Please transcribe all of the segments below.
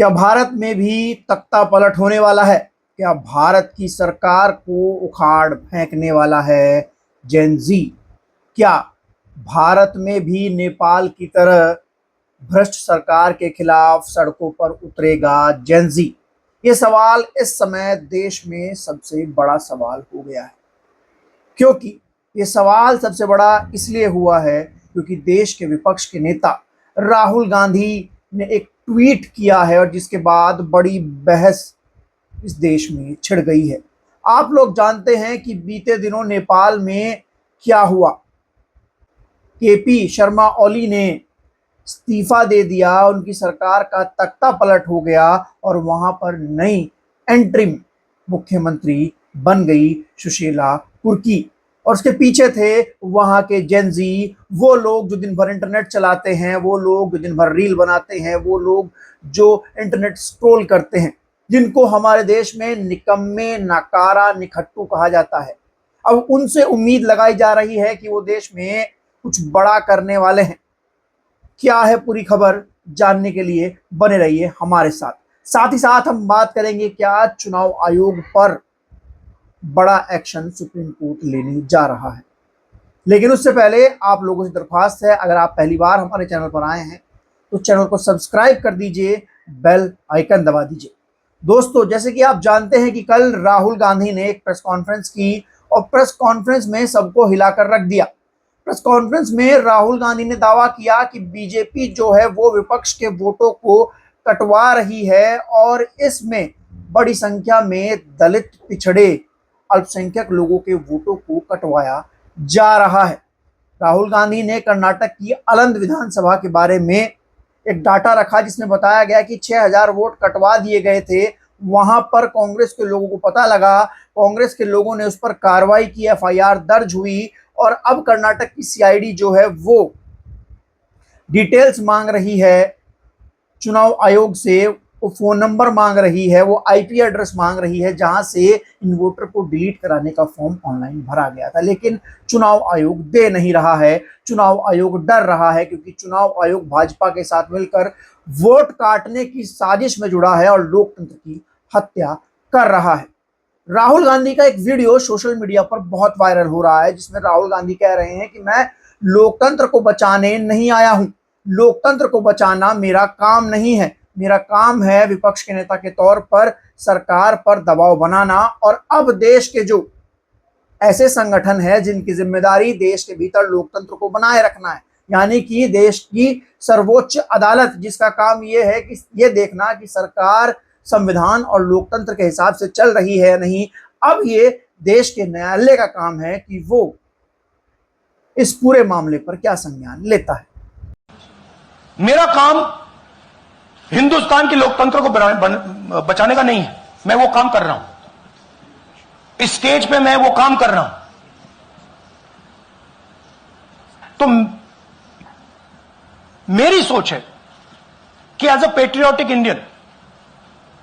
क्या भारत में भी तख्ता पलट होने वाला है? क्या भारत की सरकार को उखाड़ फेंकने वाला है जेन ज़ी? क्या भारत में भी नेपाल की तरह भ्रष्ट सरकार के खिलाफ सड़कों पर उतरेगा जेन ज़ी? ये सवाल इस समय देश में सबसे बड़ा सवाल हो गया है, क्योंकि ये सवाल सबसे बड़ा इसलिए हुआ है क्योंकि देश के विपक्ष के नेता राहुल गांधी ने एक ट्वीट किया है और जिसके बाद बड़ी बहस इस देश में छिड़ गई है। आप लोग जानते हैं कि बीते दिनों नेपाल में क्या हुआ। केपी शर्मा ओली ने इस्तीफा दे दिया, उनकी सरकार का तख्ता पलट हो गया और वहां पर नई एंट्रिम मुख्यमंत्री बन गई सुशीला कुर्की। और उसके पीछे थे वहां के जेन ज़ी, वो लोग जो दिन भर इंटरनेट चलाते हैं, वो लोग जो दिन भर रील बनाते हैं, वो लोग जो इंटरनेट स्क्रॉल करते हैं, जिनको हमारे देश में निकम्मे, नाकारा, निखट्टू कहा जाता है। अब उनसे उम्मीद लगाई जा रही है कि वो देश में कुछ बड़ा करने वाले हैं। क्या है पूरी खबर जानने के लिए बने रहिए हमारे साथ। साथ ही साथ हम बात करेंगे क्या चुनाव आयोग पर बड़ा एक्शन सुप्रीम कोर्ट लेने जा रहा है। लेकिन उससे पहले आप लोगों से दरख्वास्त है, अगर आप पहली बार हमारे चैनल पर आए हैं तो चैनल को सब्सक्राइब कर दीजिए, बेल आइकन दबा दीजिए। दोस्तों, जैसे कि आप जानते हैं कि कल राहुल गांधी ने एक प्रेस कॉन्फ्रेंस की और प्रेस कॉन्फ्रेंस में सबको हिलाकर रख दिया। प्रेस कॉन्फ्रेंस में राहुल गांधी ने दावा किया कि बीजेपी जो है वो विपक्ष के वोटों को कटवा रही है और इसमें बड़ी संख्या में दलित, पिछड़े, अल्पसंख्यक लोगों के वोटों को कटवाया जा रहा है। राहुल गांधी ने कर्नाटक की अलंद विधानसभा के बारे में एक डाटा रखा जिसमें बताया गया कि 6000 वोट कटवा दिए गए थे। वहां पर कांग्रेस के लोगों को पता लगा, कांग्रेस के लोगों ने उस पर कार्रवाई की, एफआईआर दर्ज हुई और अब कर्नाटक की सीआईडी जो है वो डिटेल्स मांग रही है चुनाव आयोग से, वो फोन नंबर मांग रही है, वो आईपी एड्रेस मांग रही है जहां से इन वोटर को डिलीट कराने का फॉर्म ऑनलाइन भरा गया था। लेकिन चुनाव आयोग दे नहीं रहा है। चुनाव आयोग डर रहा है क्योंकि चुनाव आयोग भाजपा के साथ मिलकर वोट काटने की साजिश में जुड़ा है और लोकतंत्र की हत्या कर रहा है। राहुल गांधी का एक वीडियो सोशल मीडिया पर बहुत वायरल हो रहा है जिसमें राहुल गांधी कह रहे हैं कि मैं लोकतंत्र को बचाने नहीं आया हूं, लोकतंत्र को बचाना मेरा काम नहीं है, मेरा काम है विपक्ष के नेता के तौर पर सरकार पर दबाव बनाना। और अब देश के जो ऐसे संगठन है जिनकी जिम्मेदारी देश के भीतर लोकतंत्र को बनाए रखना है, यानी कि देश की सर्वोच्च अदालत, जिसका काम यह है कि यह देखना कि सरकार संविधान और लोकतंत्र के हिसाब से चल रही है या नहीं, अब ये देश के न्यायालय का काम है कि वो इस पूरे मामले पर क्या संज्ञान लेता है। मेरा काम हिंदुस्तान के लोकतंत्र को बचाने का नहीं है, मैं वो काम कर रहा हूं, इस स्टेज पे मैं वो काम कर रहा हूं। तो मेरी सोच है कि as a patriotic Indian,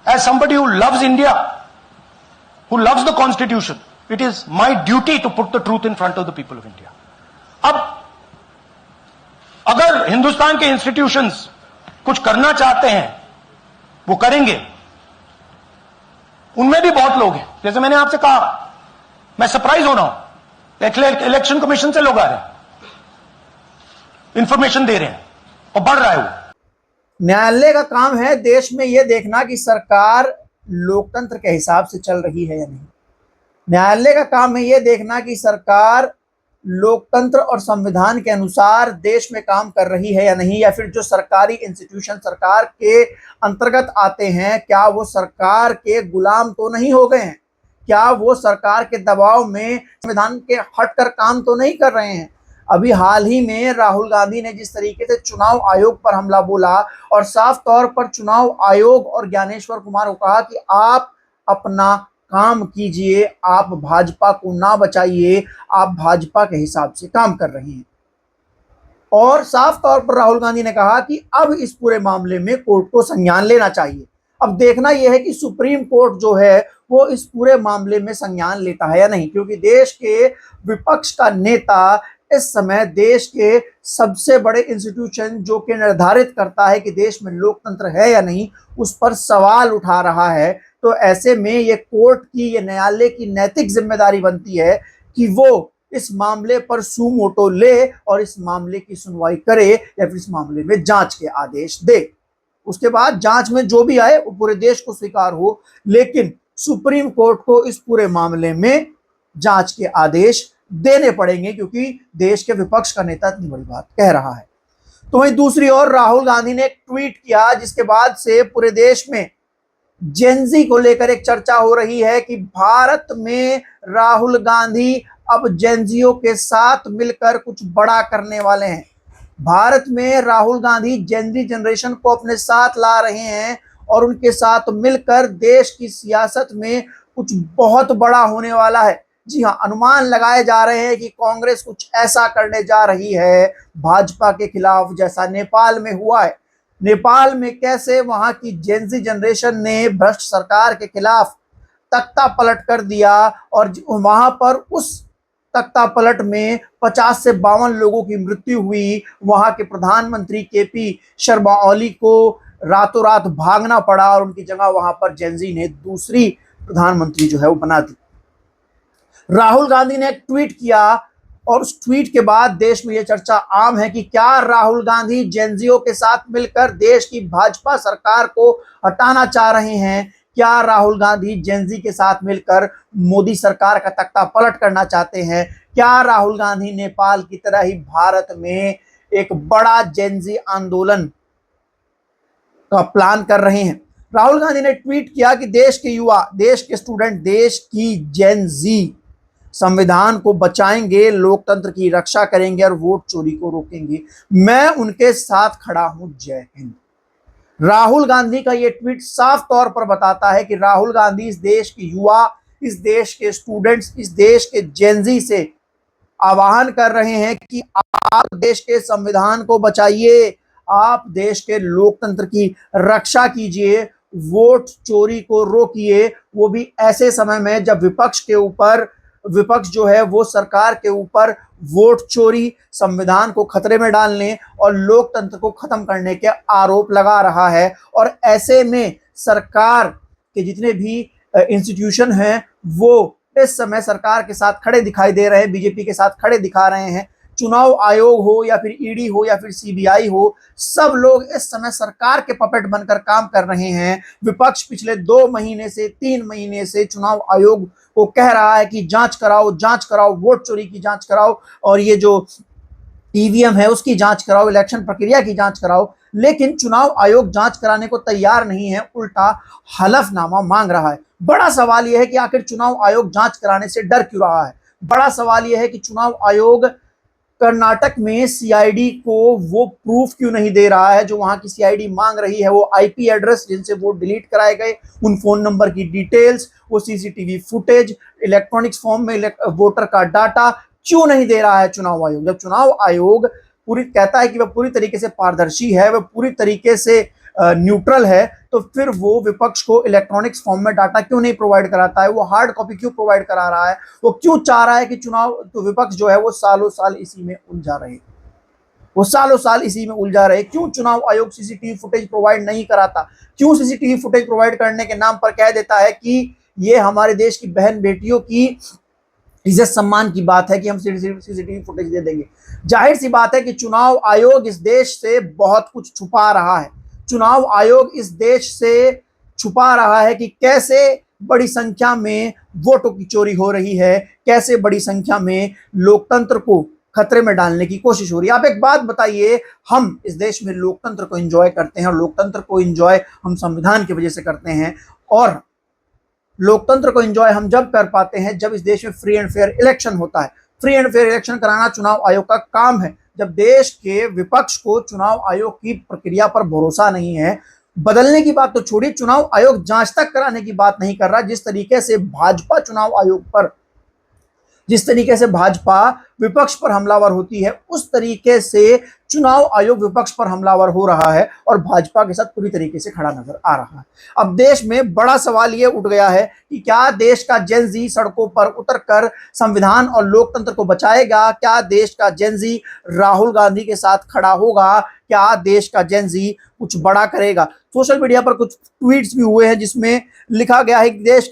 as somebody who loves India, who loves the Constitution, it is my duty to put the truth in front of the people of India. अब अगर हिंदुस्तान के इंस्टीट्यूशंस कुछ करना चाहते हैं वो करेंगे। उनमें भी बहुत लोग हैं, जैसे मैंने आपसे कहा, मैं सरप्राइज हो रहा हूं, इलेक्शन कमीशन से लोग आ रहे हैं, इंफॉर्मेशन दे रहे हैं और बढ़ रहा है वो। न्यायालय का काम है देश में यह देखना कि सरकार लोकतंत्र के हिसाब से चल रही है या नहीं। न्यायालय का काम है यह देखना कि सरकार लोकतंत्र और संविधान के अनुसार देश में काम कर रही है या नहीं, या फिर जो सरकारी इंस्टीट्यूशन सरकार के अंतर्गत आते हैं क्या वो सरकार के गुलाम तो नहीं हो गए हैं, क्या वो सरकार के दबाव में संविधान के हटकर काम तो नहीं कर रहे हैं। अभी हाल ही में राहुल गांधी ने जिस तरीके से चुनाव आयोग पर हमला बोला और साफ तौर पर चुनाव आयोग और ज्ञानेश्वर कुमार को कहा कि आप अपना काम कीजिए, आप भाजपा को ना बचाइए, आप भाजपा के हिसाब से काम कर रहे हैं। और साफ तौर पर राहुल गांधी ने कहा कि अब इस पूरे मामले में कोर्ट को संज्ञान लेना चाहिए। अब देखना यह है कि सुप्रीम कोर्ट जो है वो इस पूरे मामले में संज्ञान लेता है या नहीं, क्योंकि देश के विपक्ष का नेता इस समय देश के सबसे बड़े इंस्टीट्यूशन जो कि निर्धारित करता है कि देश में लोकतंत्र है या नहीं, उस पर सवाल उठा रहा है। तो ऐसे में ये कोर्ट की, ये न्यायालय की नैतिक जिम्मेदारी बनती है कि वो इस मामले पर सू मोटो ले और इस मामले की सुनवाई करे या फिर इस मामले में जांच के आदेश दे। उसके बाद जांच में जो भी आए वो पूरे देश को स्वीकार हो, लेकिन सुप्रीम कोर्ट को इस पूरे मामले में जांच के आदेश देने पड़ेंगे, क्योंकि देश के विपक्ष का नेता इतनी बड़ी बात कह रहा है। तो वहीं दूसरी ओर राहुल गांधी ने एक ट्वीट किया, जिसके बाद से पूरे देश में जेनजी को लेकर एक चर्चा हो रही है कि भारत में राहुल गांधी अब जेनजियों के साथ मिलकर कुछ बड़ा करने वाले हैं। भारत में राहुल गांधी जेनजी जनरेशन को अपने साथ ला रहे हैं और उनके साथ मिलकर देश की सियासत में कुछ बहुत बड़ा होने वाला है। जी हाँ, अनुमान लगाए जा रहे हैं कि कांग्रेस कुछ ऐसा करने जा रही है भाजपा के खिलाफ, जैसा नेपाल में हुआ है। नेपाल में कैसे वहां की जेनजी जनरेशन ने भ्रष्ट सरकार के खिलाफ तख्ता पलट कर दिया और वहां पर उस तख्ता पलट में 50 से 52 लोगों की मृत्यु हुई। वहां के प्रधानमंत्री केपी शर्मा ओली को रातों रात भागना पड़ा और उनकी जगह वहां पर जेनजी ने दूसरी प्रधानमंत्री जो है वो बना दी। राहुल गांधी ने एक ट्वीट किया और उस ट्वीट के बाद देश में यह चर्चा आम है कि क्या राहुल गांधी जेनजियों के साथ मिलकर देश की भाजपा सरकार को हटाना चाह रहे हैं? क्या राहुल गांधी जेनजी के साथ मिलकर मोदी सरकार का तख्ता पलट करना चाहते हैं? क्या राहुल गांधी नेपाल की तरह ही भारत में एक बड़ा जेनजी आंदोलन का प्लान कर रहे हैं? राहुल गांधी ने ट्वीट किया कि देश के युवा, देश के स्टूडेंट, देश की जेनजी संविधान को बचाएंगे, लोकतंत्र की रक्षा करेंगे और वोट चोरी को रोकेंगे। मैं उनके साथ खड़ा हूं। जय हिंद। राहुल गांधी का यह ट्वीट साफ तौर पर बताता है कि राहुल गांधी इस देश के युवा, इस देश के स्टूडेंट्स, इस देश के जेनजी से आह्वान कर रहे हैं कि आप देश के संविधान को बचाइए, आप देश के लोकतंत्र की रक्षा कीजिए, वोट चोरी को रोकिए, वो भी ऐसे समय में जब विपक्ष जो है वो सरकार के ऊपर वोट चोरी, संविधान को खतरे में डालने और लोकतंत्र को खत्म करने के आरोप लगा रहा है। और ऐसे में सरकार के जितने भी इंस्टीट्यूशन हैं वो इस समय सरकार के साथ खड़े दिखाई दे रहे हैं, बीजेपी के साथ खड़े दिखा रहे हैं। चुनाव आयोग हो या फिर ईडी हो या फिर सीबीआई हो, सब लोग इस समय सरकार के पपेट बनकर काम कर रहे हैं। विपक्ष पिछले 2 महीने से 3 महीने से चुनाव आयोग को कह रहा है कि जांच कराओ, वोट चोरी की जांच कराओ और ये जो ईवीएम है उसकी जांच कराओ, इलेक्शन प्रक्रिया की जांच कराओ। लेकिन चुनाव आयोग जांच कराने को तैयार नहीं है, उल्टा हलफनामा मांग रहा है। बड़ा सवाल यह है कि आखिर चुनाव आयोग जांच कराने से डर क्यों रहा है? बड़ा सवाल यह है कि चुनाव आयोग कर्नाटक में सीआईडी को वो प्रूफ क्यों नहीं दे रहा है जो वहां की सीआईडी मांग रही है। वो आईपी एड्रेस जिनसे वोट डिलीट कराए गए, उन फोन नंबर की डिटेल्स, वो सीसीटीवी फुटेज, इलेक्ट्रॉनिक्स फॉर्म में वोटर का डाटा क्यों नहीं दे रहा है चुनाव आयोग? जब चुनाव आयोग पूरी कहता है कि वह पूरी तरीके से पारदर्शी है, वह पूरी तरीके से न्यूट्रल है, तो फिर वो विपक्ष को इलेक्ट्रॉनिक्स फॉर्म में डाटा क्यों नहीं प्रोवाइड कराता है? वो हार्ड कॉपी क्यों प्रोवाइड करा रहा है? वो क्यों चाह रहा है कि चुनाव, तो विपक्ष जो है वो सालों साल इसी में उलझा रहे। क्यों चुनाव आयोग सीसीटीवी फुटेज प्रोवाइड नहीं कराता? क्यों सीसीटीवी फुटेज प्रोवाइड करने के नाम पर कह देता है कि ये हमारे देश की बहन बेटियों की इज्जत सम्मान की बात है कि हम सीसीटीवी फुटेज दे देंगे? जाहिर सी बात है कि चुनाव आयोग इस देश से बहुत कुछ छुपा रहा है। चुनाव आयोग इस देश से छुपा रहा है कि कैसे बड़ी संख्या में वोटों की चोरी हो रही है, कैसे बड़ी संख्या में लोकतंत्र को खतरे में डालने की कोशिश हो रही है। आप एक बात बताइए, हम इस देश में लोकतंत्र को एंजॉय करते हैं और लोकतंत्र को एंजॉय हम संविधान की वजह से करते हैं, और लोकतंत्र को एंजॉय हम जब कर पाते हैं जब इस देश में फ्री एंड फेयर इलेक्शन होता है। फ्री एंड फेयर इलेक्शन कराना चुनाव आयोग का काम है। जब देश के विपक्ष को चुनाव आयोग की प्रक्रिया पर भरोसा नहीं है, बदलने की बात तो छोड़िए, चुनाव आयोग जांच तक कराने की बात नहीं कर रहा। जिस तरीके से भाजपा चुनाव आयोग पर जिस तरीके से भाजपा विपक्ष पर हमलावर होती है, उस तरीके से चुनाव आयोग विपक्ष पर हमलावर हो रहा है और भाजपा के साथ पूरी तरीके से खड़ा नजर आ रहा है। अब देश में बड़ा सवाल यह उठ गया है कि क्या देश का जेन जी सड़कों पर उतरकर संविधान और लोकतंत्र को बचाएगा? क्या देश का जेन जी राहुल गांधी के साथ खड़ा होगा? क्या देश का जेन जी कुछ बड़ा करेगा? सोशल मीडिया पर कुछ ट्वीट्स भी हुए हैं जिसमें लिखा गया है कि देश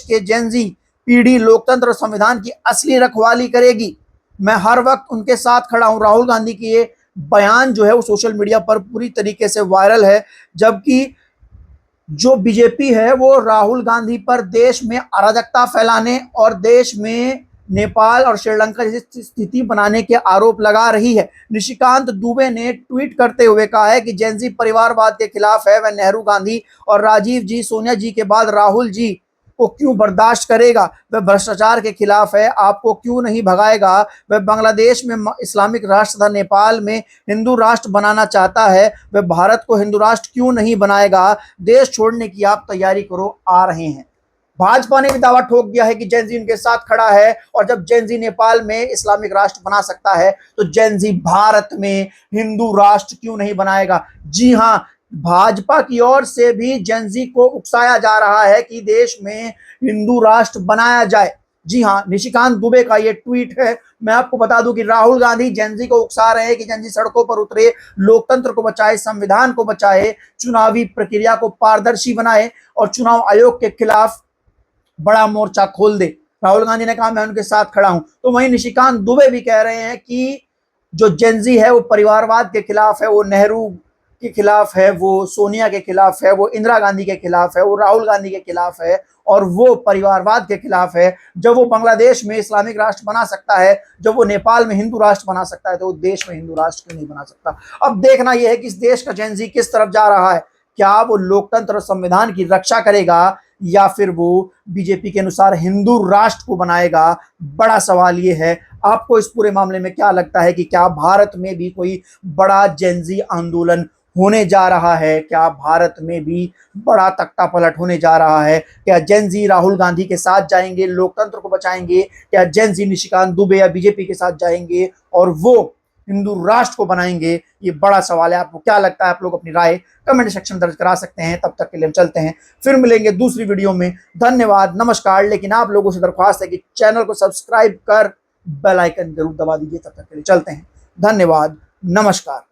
के जेन जी पीढ़ी लोकतंत्र और संविधान की असली रखवाली करेगी। मैं हर वक्त उनके साथ खड़ा हूं। राहुल गांधी की ये बयान जो है वो सोशल मीडिया पर पूरी तरीके से वायरल है, जबकि जो बीजेपी है वो राहुल गांधी पर देश में अराजकता फैलाने और देश में नेपाल और श्रीलंका जैसी स्थिति बनाने के आरोप लगा रही है। निशिकांत दुबे ने ट्वीट करते हुए कहा है कि जेन जी परिवारवाद के खिलाफ है। वह नेहरू, गांधी और राजीव जी, सोनिया जी के बाद राहुल जी को क्यों बर्दाश्त करेगा? वह भ्रष्टाचार के खिलाफ है, आपको क्यों नहीं भगाएगा? वह बांग्लादेश में इस्लामिक राष्ट्र तथा नेपाल में हिंदू राष्ट्र बनाना चाहता है, वह भारत को हिंदू राष्ट्र क्यों नहीं बनाएगा? देश छोड़ने की आप तैयारी करो, आ रहे हैं। भाजपा ने भी दावा ठोक दिया है कि जेन जी उनके साथ खड़ा है और जब जेन जी नेपाल में इस्लामिक राष्ट्र बना सकता है तो जेन जी भारत में हिंदू राष्ट्र क्यों नहीं बनाएगा? जी हां, भाजपा की ओर से भी जेन जी को उकसाया जा रहा है कि देश में हिंदू राष्ट्र बनाया जाए। जी हां, निशिकांत दुबे का ये ट्वीट है। मैं आपको बता दूं कि राहुल गांधी जेन जी को उकसा रहे हैं कि जेन जी सड़कों पर उतरे, लोकतंत्र को बचाए, संविधान को बचाए, चुनावी प्रक्रिया को पारदर्शी बनाए और चुनाव आयोग के खिलाफ बड़ा मोर्चा खोल दे। राहुल गांधी ने कहा मैं उनके साथ खड़ा हूं। तो वहीं निशिकांत दुबे भी कह रहे हैं कि जो जेन जी है वो परिवारवाद के खिलाफ है, वो नेहरू के खिलाफ है, वो सोनिया के खिलाफ है, वो इंदिरा गांधी के खिलाफ है, वो राहुल गांधी के खिलाफ है और वो परिवारवाद के खिलाफ है। जब वो बांग्लादेश में इस्लामिक राष्ट्र बना सकता है, जब वो नेपाल में हिंदू राष्ट्र बना सकता है, तो वो देश में हिंदू राष्ट्र क्यों नहीं बना सकता? अब देखना यह है कि इस देश का जेन जी किस तरफ जा रहा है। क्या वो लोकतंत्र और संविधान की रक्षा करेगा या फिर वो बीजेपी के अनुसार हिंदू राष्ट्र को बनाएगा? बड़ा सवाल ये है। आपको इस पूरे मामले में क्या लगता है कि क्या भारत में भी कोई बड़ा जेन जी आंदोलन होने जा रहा है? क्या भारत में भी बड़ा तख्ता पलट होने जा रहा है? क्या जेन जी राहुल गांधी के साथ जाएंगे, लोकतंत्र को बचाएंगे? क्या जेन जी निशिकांत दुबे या बीजेपी के साथ जाएंगे और वो हिंदू राष्ट्र को बनाएंगे? ये बड़ा सवाल है। आपको क्या लगता है? आप लोग अपनी राय कमेंट सेक्शन में दर्ज करा सकते हैं। तब तक के लिए हम चलते हैं, फिर मिलेंगे दूसरी वीडियो में। धन्यवाद, नमस्कार। लेकिन आप लोगों से दरख्वास्त है कि चैनल को सब्सक्राइब कर बेल आइकन जरूर दबा दीजिए। तब तक के लिए चलते हैं, धन्यवाद, नमस्कार।